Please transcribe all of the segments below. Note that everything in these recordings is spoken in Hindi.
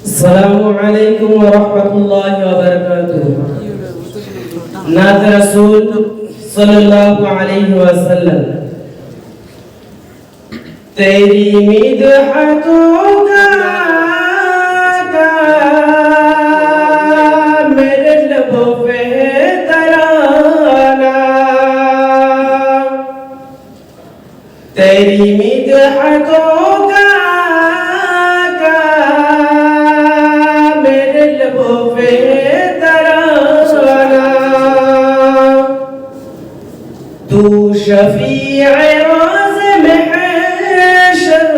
अस्सलामुअलैकुम वरहमतुल्लाहि वबरकातुहू। नात रसूल सल्लल्लाहु अलैहि वसल्लम। तेरी मिदहतों का मेरे लबों पे तराना, तेरी मिदहतों का मेरे लबों पे तराना। तू शफीए रोज़ महशर,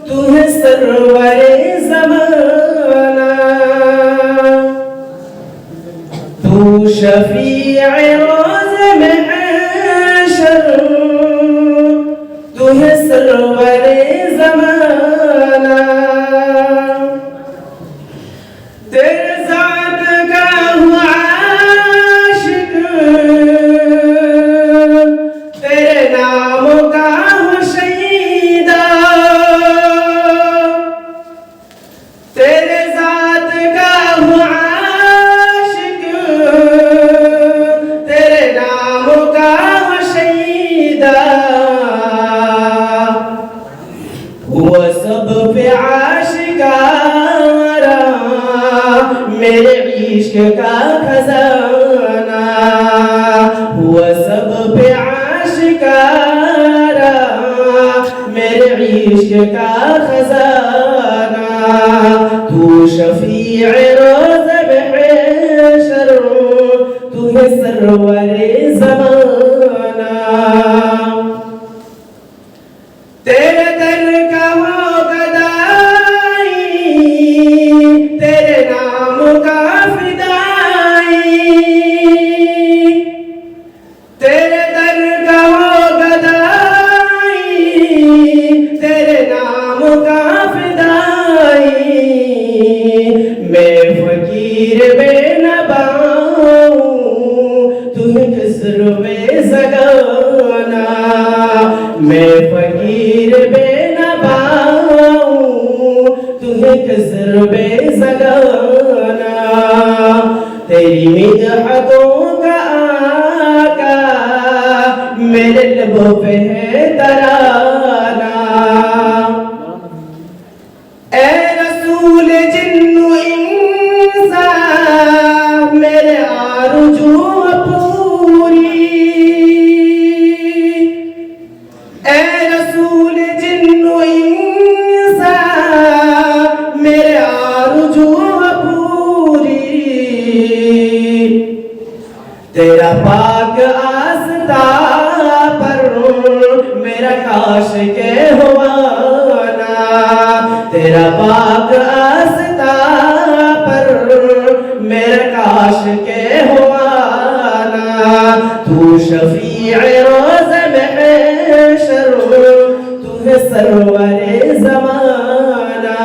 तू है सरवरे ज़माना। तू शफीए रोज़ महशर, तू है सरवरे ज़माना। तेरे ज़ात का हूँ आशिक, तेरे नाम का हूँ शहीदा। तेरे ज़ात का हूँ आशिक, तेरे नाम का हूँ शहीदा। हुआ सब पे आशिकारा, मेरे इश्क का खजाना। हुआ सब पे आशिकारा, मेरे इश्क का खजाना। तू शफीए रोज़ महशर, तू है सरवरे ज़माना। तेरे दर का हो गदाई, तेरे नाम का फिदाई। तेरे दर का हो गदाई, तेरे नाम का फिदाई। मैं फकीर बेनबाऊं, तू है खसरूए ज़गाना। मैं फकीर बेनबाऊं, तू है खसरूए ज़गाना। तेरी मिदहतों का आका मेरे लबों पे है तराना। ए रसूल जिन्नो इंसा, मेरे आरज़ू पूरी। ए रसूल जिन्नो इंसा, मेरे आरज़ू पूरी। तेरा पाक आस्था पर मेरा काश के हुआना। तेरा पाक आस्था पर मेरा काश के हुआना। तू शफीए रोज़ महशर, तू है सरवरे ज़माना।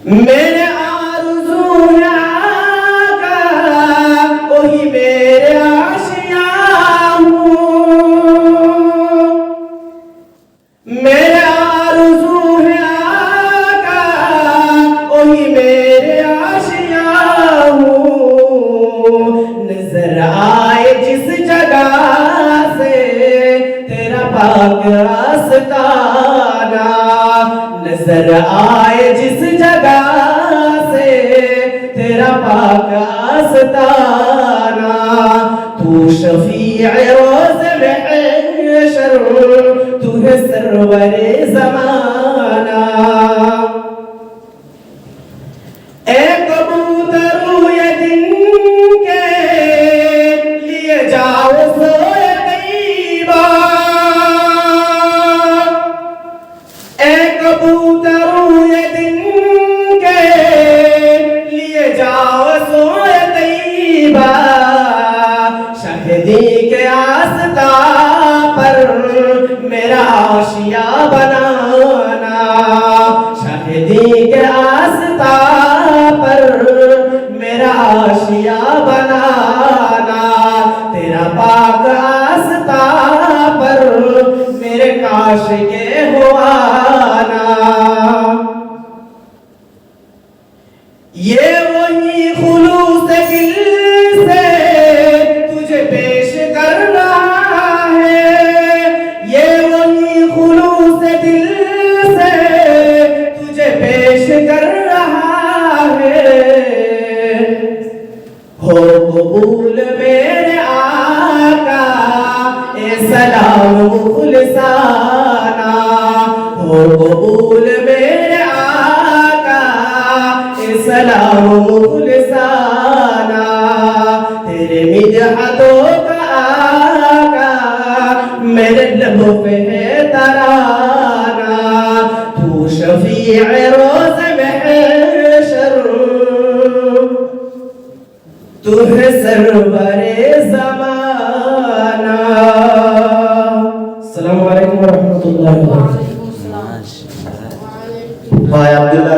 मेरे आरज़ू है आका, वही मेरे आशिया हूँ। मेरे आरज़ू है आका, वही मेरे आशिया हूँ। नजर आए जिस जगह से तेरा पाक आस्ताना। नजर आए जिस जगह से तेरा पाक आस्ताना। तू शफीए रोज़ महशर, तू है सरवरे ज़माना। ए कबूतरों ये दिन के लिए जाओ सोए तैयबा। ए कबूतरों ये दिन के लिए जाओ सोए तैयबा। शहदी के आस्था पर मेरा आशिया बनाना। शहदी के आस्था पर मेरा आशिया बनाना। तेरा पाक आस्था पर मेरे काश के हो आना। दिल से तुझे पेश कर रहा है। हो कबूल मेरे आका ए सलाम मुखलिसाना, हो कबूल मेरे आका ए सलाम मुखलिसाना। तेरे मिदहतों का आका मेरे लबों पे है तराना। तू शफीअ रोज़ महशर, तू है सरवरे ज़माना। अस्सलामु अलैकुम व रहमतुल्लाहि व बरकातहू। भाई अब्दुल्ला